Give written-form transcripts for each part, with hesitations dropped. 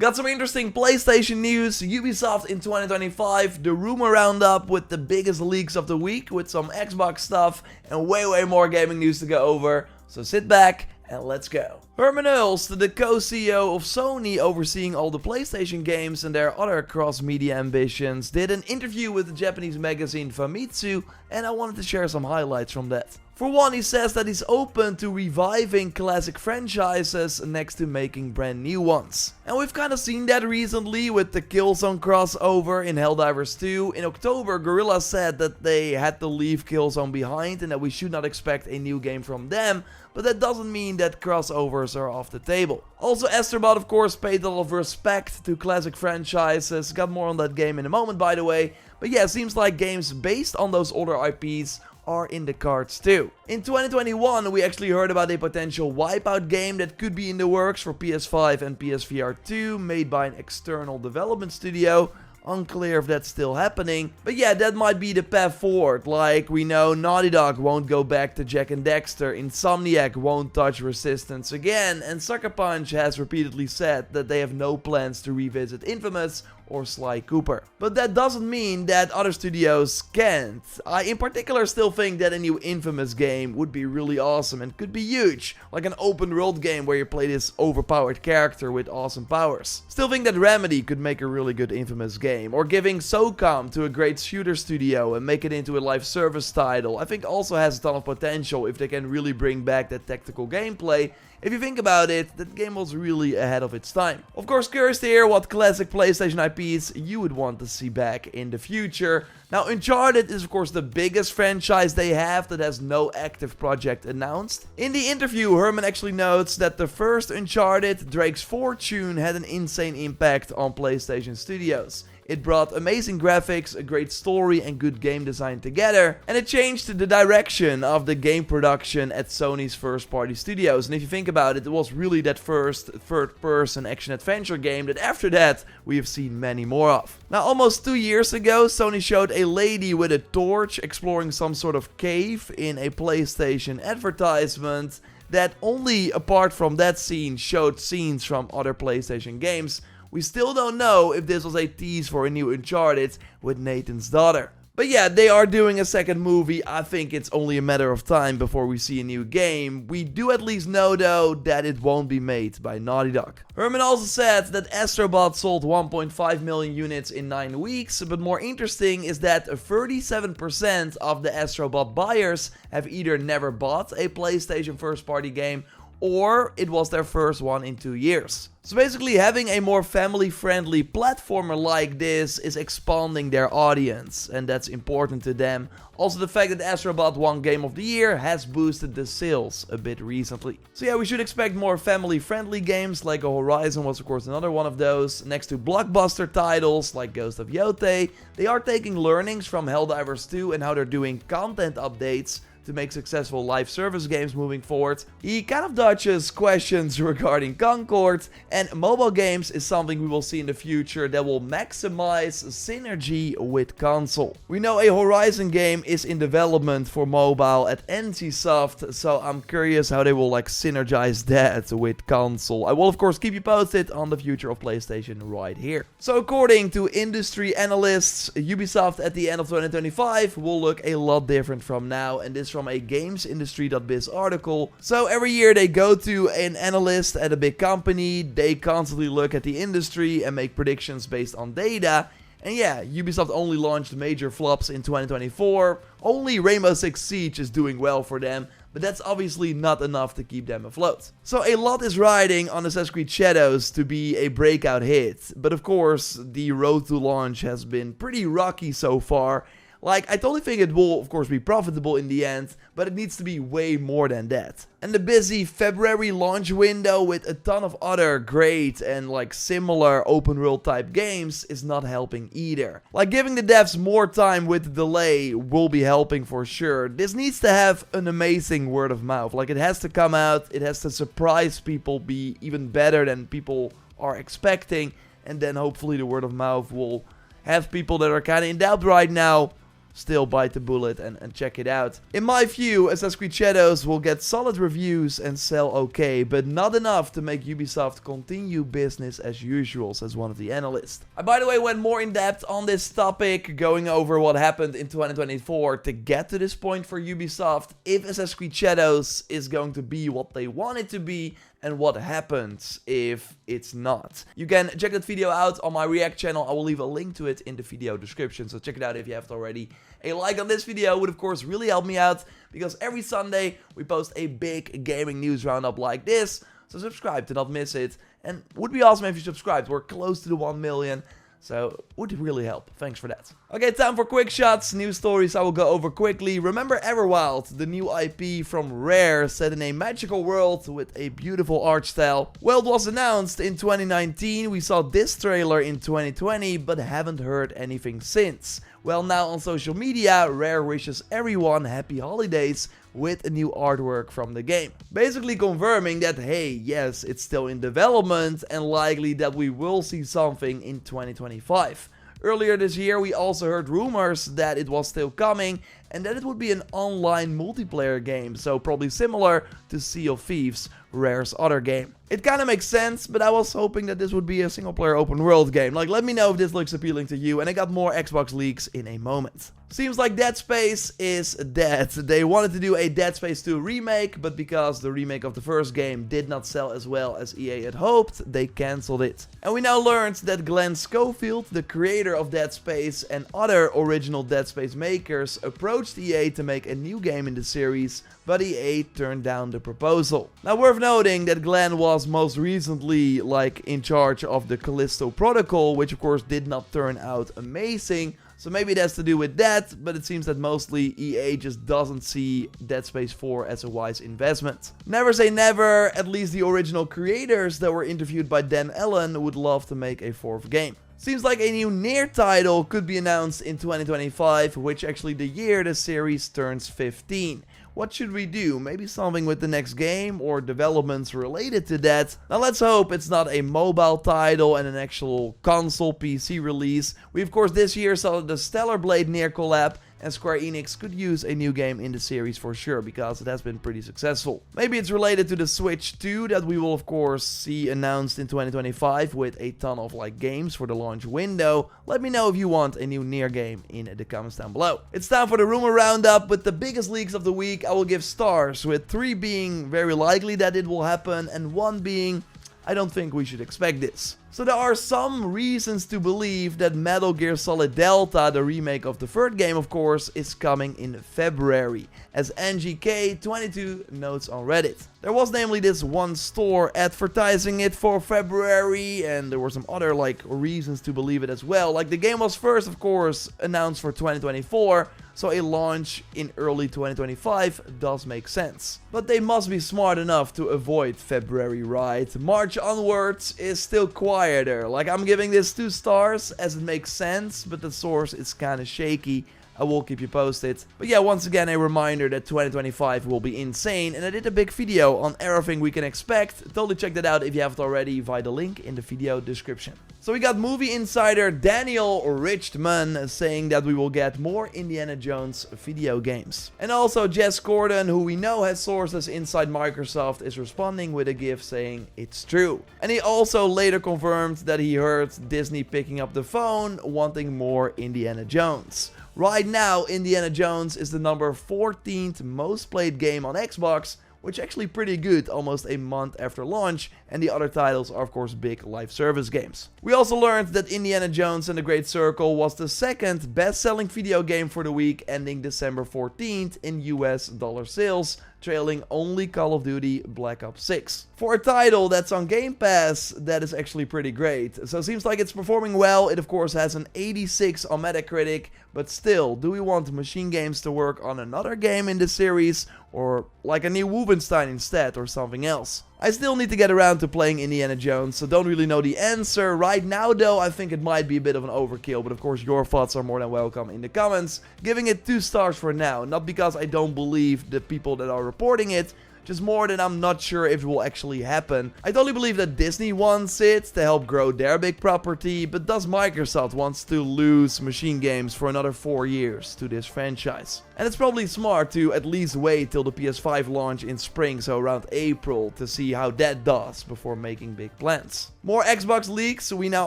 Got some interesting PlayStation news, Ubisoft in 2025, the rumor roundup with the biggest leaks of the week with some Xbox stuff and way more gaming news to go over. So sit back and let's go. Herman Hulst, the co-CEO of Sony overseeing all the PlayStation games and their other cross-media ambitions, did an interview with the Japanese magazine Famitsu, and I wanted to share some highlights from that. For one, he says that he's open to reviving classic franchises next to making brand new ones. And we've kind of seen that recently with the Killzone crossover in Helldivers 2. In October, Guerrilla said that they had to leave Killzone behind and that we should not expect a new game from them, but that doesn't mean that crossovers are off the table. Also, Astro Bot, of course, paid a lot of respect to classic franchises. Got more on that game in a moment, by the way. But yeah, it seems like games based on those older IPs are in the cards too. In 2021, we actually heard about a potential Wipeout game that could be in the works for PS5 and PSVR 2, made by an external development studio. Unclear if that's still happening, but yeah, that might be the path forward. Like, we know Naughty Dog won't go back to Jak and Daxter, Insomniac won't touch Resistance again, and Sucker Punch has repeatedly said that they have no plans to revisit Infamous or Sly Cooper. But that doesn't mean that other studios can't. I in particular still think that a new Infamous game would be really awesome and could be huge, like an open world game where you play this overpowered character with awesome powers. Still think that Remedy could make a really good Infamous game, or giving SOCOM to a great shooter studio and make it into a live service title, I think also has a ton of potential if they can really bring back that tactical gameplay. If you think about it, that game was really ahead of its time. Of course, curious to hear what classic PlayStation IPs you would want to see back in the future. Now, Uncharted is of course the biggest franchise they have that has no active project announced. In the interview, Herman actually notes that the first Uncharted, Drake's Fortune, had an insane impact on PlayStation Studios. It brought amazing graphics, a great story and good game design together, and it changed the direction of the game production at Sony's first-party studios. And if you think about it, it was really that first third-person action-adventure game that after that we have seen many more of. Now, almost 2 years ago, Sony showed a lady with a torch exploring some sort of cave in a PlayStation advertisement that only apart from that scene showed scenes from other PlayStation games. We still don't know if this was a tease for a new Uncharted with Nathan's daughter. But yeah, they are doing a second movie. I think it's only a matter of time before we see a new game. We do at least know though that it won't be made by Naughty Dog. Herman also said that Astro Bot sold 1.5 million units in 9 weeks, but more interesting is that 37% of the Astro Bot buyers have either never bought a PlayStation first-party game or it was their first one in 2 years. So basically, having a more family-friendly platformer like this is expanding their audience, and that's important to them. Also, the fact that Astro Bot won Game of the Year has boosted the sales a bit recently. So yeah, we should expect more family-friendly games, like Horizon was of course another one of those. Next to blockbuster titles like Ghost of Yotei, they are taking learnings from Helldivers 2 and how they're doing content updates to make successful live service games moving forward. He kind of dodges questions regarding Concord, and mobile games is something we will see in the future that will maximize synergy with console. We know a Horizon game is in development for mobile at NCSoft, so I'm curious how they will synergize that with console. I will of course keep you posted on the future of PlayStation right here. So according to industry analysts, Ubisoft at the end of 2025 will look a lot different from now, and this from a gamesindustry.biz article. So every year they go to an analyst at a big company, they constantly look at the industry and make predictions based on data. And yeah, Ubisoft only launched major flops in 2024. Only Rainbow Six Siege is doing well for them, but that's obviously not enough to keep them afloat. So a lot is riding on Assassin's Creed Shadows to be a breakout hit, but of course the road to launch has been pretty rocky so far. I totally think it will, of course, be profitable in the end, but it needs to be way more than that. And the busy February launch window with a ton of other great and similar open world type games is not helping either. Giving the devs more time with the delay will be helping for sure. This needs to have an amazing word of mouth. It has to come out, it has to surprise people, be even better than people are expecting, and then hopefully the word of mouth will have people that are kind of in doubt right now still bite the bullet and check it out. In my view, Assassin's Creed Shadows will get solid reviews and sell okay, but not enough to make Ubisoft continue business as usual, says one of the analysts. I, by the way, went more in depth on this topic, going over what happened in 2024 to get to this point for Ubisoft, if Assassin's Creed Shadows is going to be what they want it to be, and what happens if it's not. You can check that video out on my React channel. I will leave a link to it in the video description, so check it out if you haven't already. A like on this video would of course really help me out, because every Sunday we post a big gaming news roundup like this, so subscribe to not miss it. And would be awesome if you subscribed. We're close to the 1 million. So, would really help. Thanks for that. Okay, time for quick shots. News stories I will go over quickly. Remember Everwild, the new IP from Rare, set in a magical world with a beautiful art style? Well, it was announced in 2019. We saw this trailer in 2020, but haven't heard anything since. Well, now on social media, Rare wishes everyone happy holidays with a new artwork from the game. Basically confirming that, hey, yes, it's still in development and likely that we will see something in 2025. Earlier this year, we also heard rumors that it was still coming and that it would be an online multiplayer game, so probably similar to Sea of Thieves, Rare's other game. It kinda makes sense, but I was hoping that this would be a single player open world game. Like, let me know if this looks appealing to you, and I got more Xbox leaks in a moment. Seems like Dead Space is dead. They wanted to do a Dead Space 2 remake, but because the remake of the first game did not sell as well as EA had hoped, they cancelled it. And we now learned that Glenn Schofield, the creator of Dead Space and other original Dead Space makers, approached EA to make a new game in the series, but EA turned down the proposal. Now, worth noting that Glenn was most recently in charge of the Callisto Protocol, which of course did not turn out amazing. So maybe it has to do with that, but it seems that mostly EA just doesn't see Dead Space 4 as a wise investment. Never say never, at least the original creators that were interviewed by Dan Allen would love to make a fourth game. Seems like a new Nier title could be announced in 2025, which actually the year the series turns 15. What should we do? Maybe something with the next game or developments related to that? Now let's hope it's not a mobile title and an actual console PC release. We of course this year saw the Stellar Blade Nier collab, and Square Enix could use a new game in the series for sure, because it has been pretty successful. Maybe it's related to the Switch 2 that we will of course see announced in 2025 with a ton of games for the launch window. Let me know if you want a new Nier game in the comments down below. It's time for the rumor roundup with the biggest leaks of the week. I will give stars, with 3 being very likely that it will happen and 1 being I don't think we should expect this. So there are some reasons to believe that Metal Gear Solid Delta, the remake of the third game of course, is coming in February, as NGK22 notes on Reddit. There was namely this one store advertising it for February, and there were some other reasons to believe it as well. The game was first of course announced for 2024, so a launch in early 2025 does make sense. But they must be smart enough to avoid February, right? March onwards is still quieter. I'm giving this 2 stars as it makes sense, but the source is kinda shaky. I will keep you posted. But yeah, once again a reminder that 2025 will be insane, and I did a big video on everything we can expect. Totally check that out if you haven't already via the link in the video description. So we got movie insider Daniel Richtman saying that we will get more Indiana Jones video games. And also Jess Gordon, who we know has sources inside Microsoft, is responding with a gif saying it's true. And he also later confirmed that he heard Disney picking up the phone wanting more Indiana Jones. Right now, Indiana Jones is the number 14th most played game on Xbox, which is actually pretty good almost a month after launch, and the other titles are of course big live service games. We also learned that Indiana Jones and the Great Circle was the second best-selling video game for the week ending December 14th in US dollar sales, trailing only Call of Duty Black Ops 6. For a title that's on Game Pass, that is actually pretty great. So it seems like it's performing well. It of course has an 86 on Metacritic, but still, do we want Machine Games to work on another game in the series, or like a new Wolfenstein instead, or something else? I still need to get around to playing Indiana Jones, so don't really know the answer. Right now though, I think it might be a bit of an overkill, but of course your thoughts are more than welcome in the comments. Giving it 2 stars for now, not because I don't believe the people that are reporting it, Just more than I'm not sure if it will actually happen. I totally believe that Disney wants it to help grow their big property, but does Microsoft wants to lose machine games for another 4 years to this franchise? And it's probably smart to at least wait till the PS5 launch in spring, so around April, to see how that does before making big plans. More Xbox leaks. We now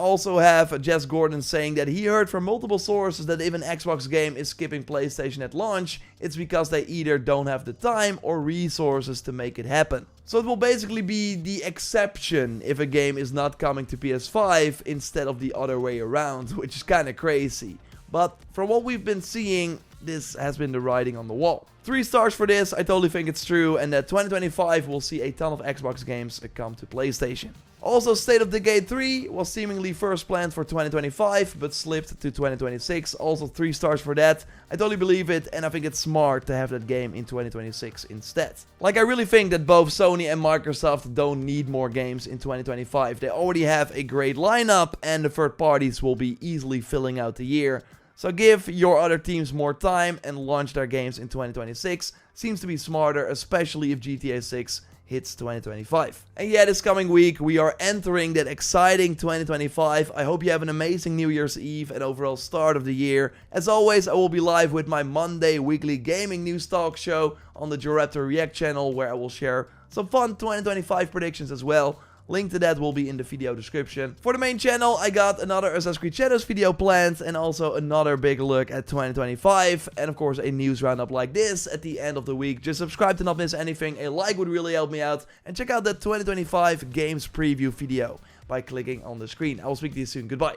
also have Jess Gordon saying that he heard from multiple sources that if an Xbox game is skipping PlayStation at launch, it's because they either don't have the time or resources to make it happen. So it will basically be the exception if a game is not coming to PS5 instead of the other way around, which is kind of crazy. But from what we've been seeing, this has been the writing on the wall. 3 stars for this. I totally think it's true, and that 2025 will see a ton of Xbox games come to PlayStation. Also, State of Decay 3 was seemingly first planned for 2025, but slipped to 2026. Also 3 stars for that. I totally believe it, and I think it's smart to have that game in 2026 instead. Like, I really think that both Sony and Microsoft don't need more games in 2025. They already have a great lineup, and the third parties will be easily filling out the year. So give your other teams more time and launch their games in 2026. Seems to be smarter, especially if GTA 6 hits 2025. And yeah, this coming week we are entering that exciting 2025. I hope you have an amazing New Year's Eve and overall start of the year. As always, I will be live with my Monday weekly gaming news talk show on the JorRaptor React channel, where I will share some fun 2025 predictions as well. Link to that will be in the video description. For the main channel, I got another Assassin's Creed Shadows video planned, and also another big look at 2025, and of course a news roundup like this at the end of the week. Just subscribe to not miss anything, a like would really help me out, and check out that 2025 games preview video by clicking on the screen. I will speak to you soon, goodbye.